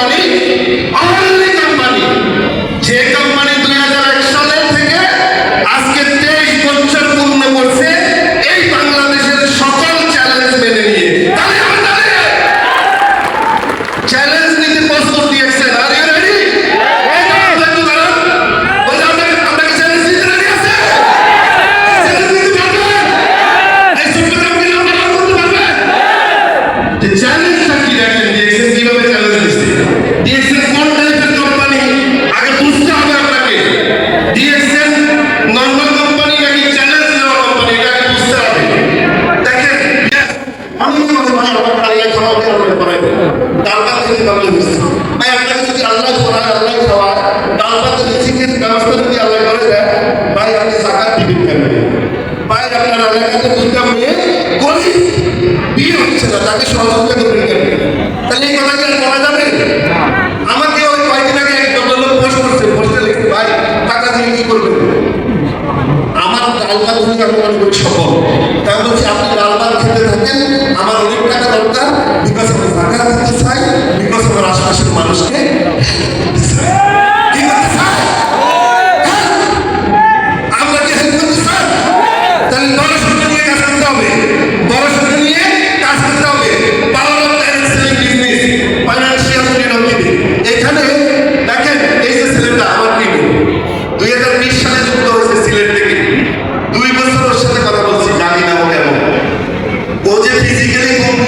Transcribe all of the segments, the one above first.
Company, only company, যে company 2001 সালের থেকে আজকে 23 বছর পূর্ণ করছে এই বাংলাদেশের সকল চ্যালেঞ্জ মেনে নিয়ে। তাহলে আমাদের চ্যালেঞ্জ নিতে প্রস্তুত দিয়েছেন। Are you ready? চ্যালেঞ্জটা কি দেখেন, ডিএক্সএন কিভাবে চ্যালেঞ্জ দিচ্ছে। ডিএক্সএন কোন টাইপের কোম্পানি আগে বুঝতে হবে আপনাকে। ডিএক্সএন নরমাল কোম্পানি নাকি চ্যালেঞ্জ নেওয়া কোম্পানি, এটা আগে বুঝতে হবে। দেখেন আমি ভাই আমার আল্লাহ খাওয়াবে, আল্লাহ করাবে, ডাল ভাত খেতে পারলে বুঝতে ভাই আপনাকে যদি আল্লাহ করায়, আল্লাহ খাওয়ায়, ডাল ভাত রিজিকের ব্যবস্থা যদি আল্লাহ করে দেয়, ভাই আপনি যাকাত দিবেন কেন? ভাই আপনার এলাকাতে দুইটা মেয়ে গরিব, বিয়ে হচ্ছে না, তাকে সহযোগিতা করবেন কেন? তাহলে এই কথা কি আর বলা যাবে? আমাকে ওই কয়েকদিন আগে এক ভদ্রলোক পোস্ট করছে, পোস্টে লিখছে ভাই টাকা দিয়ে কি করবেন? আমার ডাল ভাত হলে আমি মনে করি সফল। তাই বলছি আপনি ডাল ভাত খেতে থাকেন, আমার অনেক টাকা দরকার, বিকজ আমি টাকা দিতে চাই, বিকজ আমার আশেপাশের মানুষকে আমরা কি হেল্প করতে চাই? তাহলে বড় সূত্র নিয়ে কাজ করতে হবে, বড় সূত্র নিয়ে কাজ করতে হবে। পাওয়ার of direct selling business, financial freedom কিনে। এখানে দেখেন এই যে ছেলেটা আমার কিনে 2020 সালে যুক্ত হয়েছে সিলেট থেকে, 2 বছর ওর সাথে কথা বলছি, জানি না ও কেমন। ও যে ফিজিক্যালি কম্পু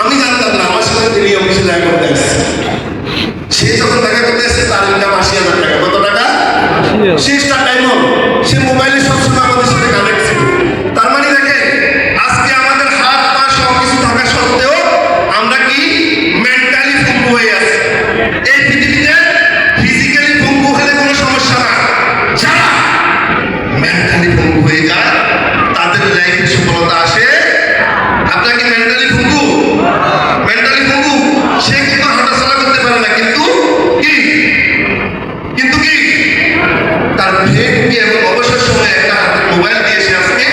আমি জানতাম না, আমার সাথে তিনি অফিসে দেখা করতে আসছে। সে যখন দেখা করতে আসছে তার ইনকাম 80,000 টাকা। কত টাকা? সে স্টার ডায়মন্ড, সে মোবাইলে সবসময় আমাদের সাথে কানেক্ট ছিল। তার মানে দেখেন আজকে আমাদের হাত পা সব কিছু থাকা সত্ত্বেও আমরা কি মেন্টালি পঙ্গু হয়ে আছি। এই পৃথিবীতে ফিজিক্যালি পঙ্গু হলে কোনো সমস্যা না, যারা মেন্টালি পঙ্গু হয়ে যায় তাদের লাইফে সফলতা আসে। আপনার কি মেন্টালি পঙ্গু? মেন্টালি পঙ্গু সে কিন্তু হাঁটাচলা করতে পারে না, কিন্তু কি তার ব্রেনকে এবং অবসর সময়ে একটা হাতে মোবাইল দিয়ে সে আজকে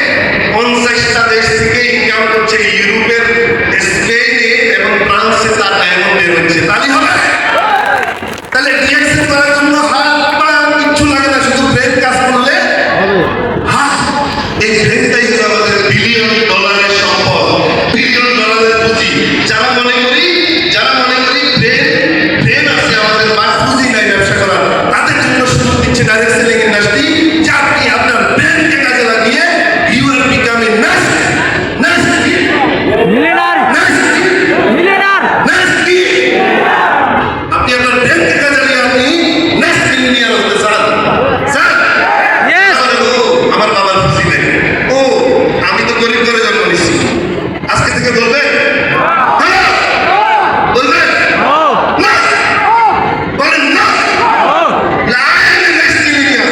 50টা দেশ থেকে ইনকাম করছে। ইউরোপের স্পেনে এবং ফ্রান্সে তার ডায়মন্ড বের হচ্ছে। তাহলে হবে? তাহলে ডিএক্সএন করার জন্য হাত পা কিচ্ছু লাগে না, শুধু ব্রেন কাজ করলে হ্যাঁ, এই ব্রেনটাই হলো আমাদের বিলিয়ন ডলারের সম্পদ, বিলিয়ন ডলারের পুঁজি। যারা মনে করি ব্রেন আছে আমাদের, বাট পুঁজি নাই ব্যবসা করার, তাদের জন্য সুযোগ দিচ্ছে ডাইরেক্ট সেলিং ইন্ডাস্ট্রি। যে আপনি আপনার ব্রেনকে কাজে লাগিয়ে ইউ আর বিকামিং আপনি আপনার ব্রেনকে কাজে লাগিয়ে আপনি নেক্সট মিলিয়নিয়ার হতে চান। আমার বাবার খুশি নেই, ও আমি তো গরিব করে জন্ম নিচ্ছি, আজকে থেকে বলবেন বলবেন না, বলেন না, নেক্সট মিলিয়নিয়ার।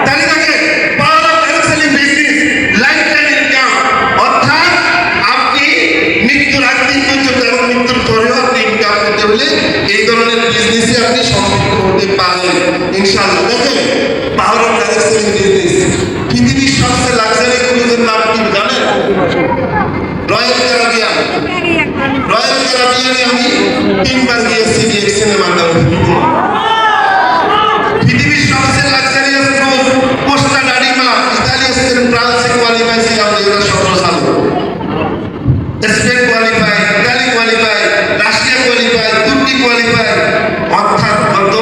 তাহলে তাকে পাওয়ার of direct selling business, life time income, অর্থাৎ আপনি মৃত্যুর আগ দিন পর্যন্ত এবং মৃত্যুর পরেও আপনি ইনকাম করতে হলে এই ধরনের বিজনেসে আপনি সম্পৃক্ত হতে পারেন ইনশাআল্লাহ। দেখেন পাওয়ার অফ ডাইরেক্ট সেলিং বিজনেস, পৃথিবীর সবচেয়ে লাক্সারি ক্রুজের নাম কি জানেন? Royal Caribbean. রয়্যাল ক্যারিবিয়ানে আমি 3 বার গিয়েছি ডিএক্সএন এর মাধ্যমে। পৃথিবীর সবচেয়ে লাক্সারিয়াস ক্রুজ কোস্টা ডারিমা, ইতালি স্পেন ফ্রান্সে কোয়ালিফাই ছিল 2017 সালে। Spain qualify, Italy qualify, Russia qualify, Turkey qualify. অর্থাৎ গত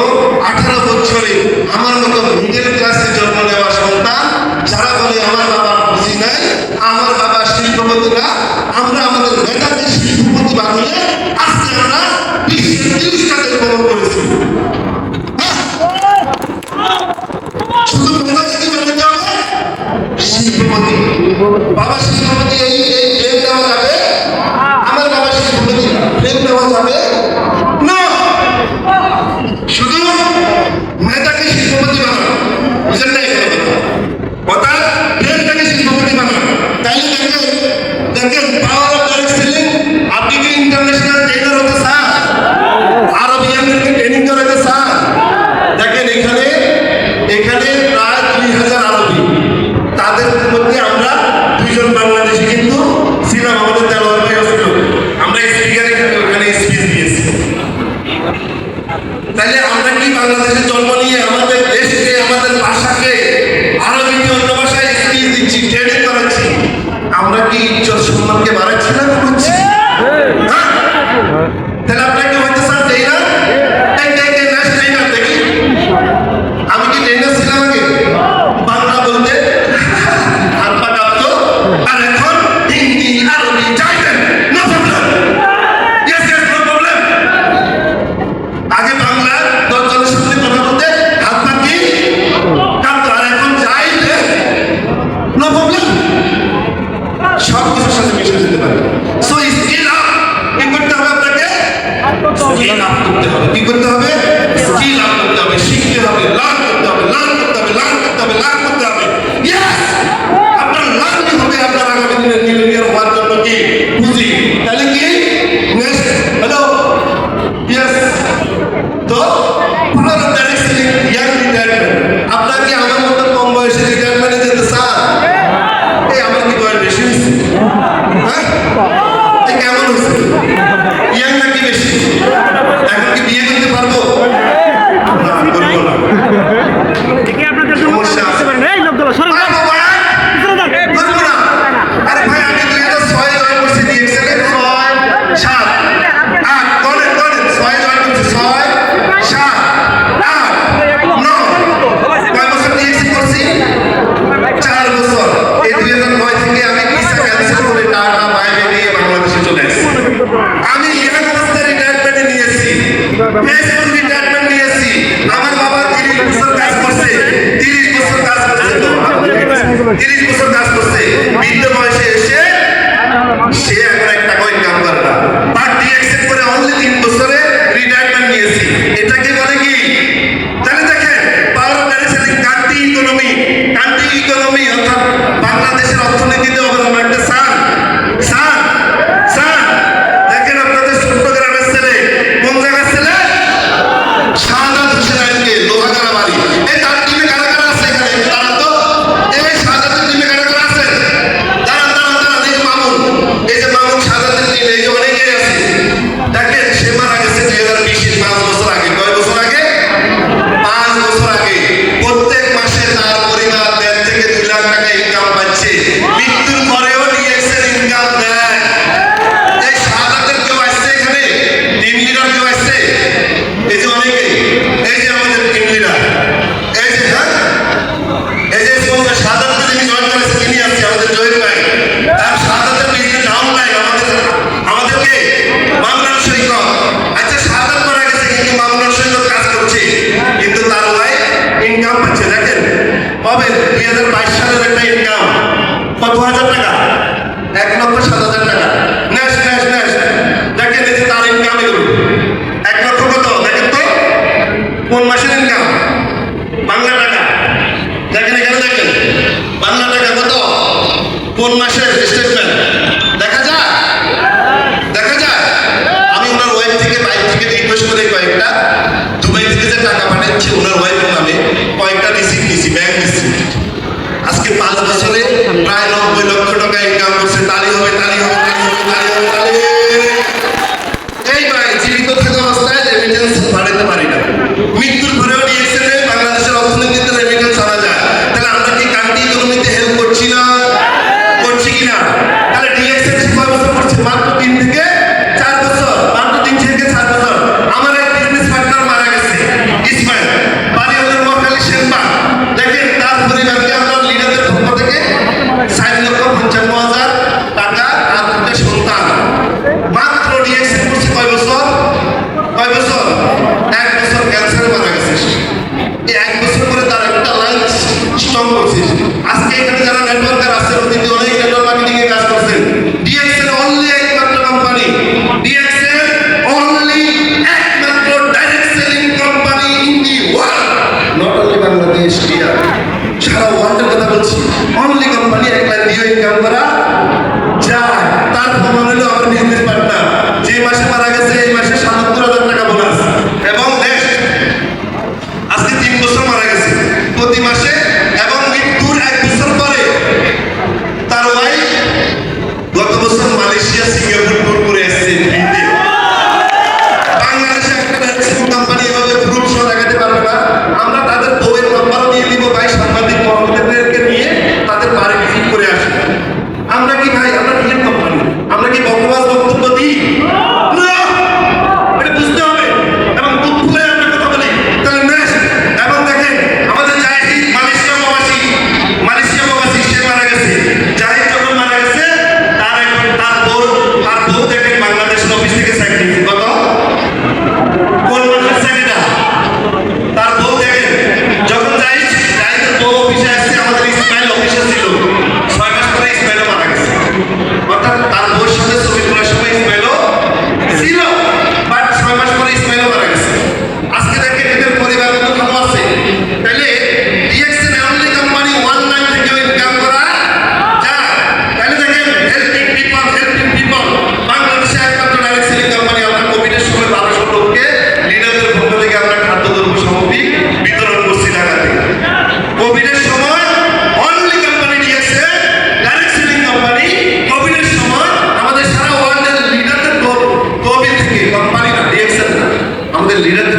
18 বছরে আমার মতো মিডল ক্লাসে জন্ম নেওয়া সন্তান যারা বলে আমার বাবা বুঝি নাই, আমার বাবা শিল্পপতি না, আমরা আমাদের মেধাকে শিল্পপতি বানিয়ে আজকে আমরা বিশ্বের 30টা দেশ ভ্রমণ করেছি। তাহলে আমরা কি বাংলাদেশে জন্ম নিয়ে আমাদের দেশকে, আমাদের ভাষাকে আরো বিভিন্ন অন্য ভাষায় স্কিল দিচ্ছি, ট্রেনিং করাচ্ছি, আমরা কি ইজ্জত সম্মানকে বাড়াচ্ছি না করছি? হ্যাঁ, তাহলে আপনারা কি হইতে চান? দেই না? দেই না দেখি। আমি কি ট্রেনার ছিলাম আগে বাংলা বলতে? হাত পা কাঁপতো। আর এখন হিন্দি, আরবি যাই দেন, no problem. Yes yes, no problem. আগে বাংলা 10 জনের সাথে কথা বলতে হাত পা কি কাঁপতো, আর এখন যাই দেন, নো প্রবলেম। সব কিছুর সাথে মিশে যেতে পারে। সো স্কিল আপ কি করতে হবে আপনাকে? স্কিল আপ করতে হবে। কি করতে হবে? স্কিল আপ করতে হবে, শিখতে হবে, লার্ন করতে হবে, লার্ন করতে হবে, লার্ন করতে হবে, লার্ন করতে হবে। ইয়েস, আপনার লার্নিং হবে আপনার আগামী দিনের মিলিয়নিয়ার হওয়ার জন্য কি বুঝি। তাহলে কি নেক্সট, হ্যালো, ইয়েস। তো power of direct selling, young retirement. আপনার কি আমার মতো কম বয়সে রিটায়ারমেন্টে যেতে চান? এই আমার কি বয়স বেশি হয়েছে? হ্যাঁ, কেমন হয়েছে? ইয়াং নাকি বেশি? এখন কি বিয়ে করতে পারবো? না, করবো না। সমস্যা আছে। পারবো ভাই? করবো না। আরে ভাই, আমি 2006 জয়েন করছি DXL এ, 6, 7, 8, গণেন 6 জয়েন করছি, 6, 7, 8, 9। কয় বছর DXL করছি? 4 বছর। এই 2009 থেকে আমি ভিসা ক্যান্সেল করে টাকা বাইরে নিয়ে বাংলাদেশে চলে আসছি। আমি ইয়াং অবস্থায় রিটায়ারমেন্টে নিয়েছি, ফেসবুক রিটায়ারমেন্ট নিয়েছি। আমার বাবা 30 বছর কাজ করছে, 30 বছর কাজ করছে, তো 30 বছর কাজ করছে। বৃদ্ধ বয়সে এসে সে এখন 1 টাকাও ইনকাম করে না। বাট ডিএক্সেল করে অনলি 3 বছরে রিটায়ারমেন্ট নিয়েছি। এটাকে বলে কি? তাহলে দেখেন, পাওয়ার of direct selling, country economy অর্থাৎ বাংলাদেশের অর্থনীতিতে অবদান একটা সান। দেখেন আপনাদের ছোট্ট গ্রামের ছেলে, কোন জায়গার ছেলে? শাহাদাত হোসেন আইনকে, লোহাগাড়া বাড়ি। এই তার টিমে কারা কারা আছে এখানে? দাঁড়ান তো। এই শাহাদাতের টিমে কারা কারা আছেন? দাঁড়ান। এই যে মামুন শাহাদাতের টিমে, এই যে অনেকেই আছে। দেখেন, সে মারা গেছে 2020 5 বছর আগে। কয় বছর আগে? 5 বছর আগে। প্রত্যেক মাসে তার পরিবার 1.5 থেকে 2 লাখ টাকা ইনকাম পাচ্ছে। মৃত্যুর পরেও ডিএক্সএল ইনকাম দেয়। এই শাহাদাতের কেউ আসছে এখানে? টিম লিডার কেউ আসছে? এই যে অনেকেই, এই যে আমাদের টিম লিডার, এই যে হ্যাঁ, এই যে শাহাদাতকে যিনি জয়েন করেছে তিনি আসছে, আমাদের জহির ভাই। তার শাহাদাতের বিজনেস ডাউন লাইন আমাদেরকে মামলার সৈকত। আচ্ছা, শাহাদাত মারা গেছে কিন্তু মামলার সৈকত কাজ করছে, কিন্তু তার ওয়াইফ ইনকাম পাচ্ছে। দেখেন, পাবেন 2022 সালের একটা ইনকাম কত হাজার টাকা? 1,07,000 টাকা। নেক্সট। দেখেন, এই যে তার ইনকাম, এগুলো 1 লক্ষ কত? দেখেন তো কোন মাসের ইনকাম? বাংলা টাকা। দেখেন এখানে, দেখেন বাংলা টাকা কত, কোন মাসের স্টেটমেন্ট দেখা যায়? আমি ওনার ওয়াইফ থেকে, বাইক থেকে রিকোয়েস্ট করে কয়েকটা দুবাই থেকে যে টাকা পাঠাচ্ছি ওনার ওয়াইফের নামে কয়েকটা রিসিপ্ট নিয়েছি, ব্যাংক রিসিপ্ট। আজকে 5 বছরে প্রায় 90 লক্ষ টাকা ইনকাম করছে। তালি হবে। এই ভাই, জীবিত থাকা অবস্থায় রেমিটেন্স বাড়াতে পারি না, মৃত্যুর পরেও ডিএক্সএল এ বাংলাদেশের অর্থনীতিতে রেমিটেন্স আনা যায়। তাহলে আমরা কি কান্ট্রি ইকোনমিতে হেল্প করছি না? করছি কিনা? তাহলে ডিএক্সএল 6 বছর করছে, মাত্র 3 থেকে 4 বছর, মাত্র 3 থেকে 4 বছর। আমার এক বিজনেস পার্টনার মারা গেছে, ইসমাইল, বাড়ি হলো নোয়াখালী সেনবাগ। দেখেন, তার পরিবারকে আমরা লিডারদের পক্ষ থেকে 4,55,000 টাকা, তার 2 সন্তান, মাত্র লিডার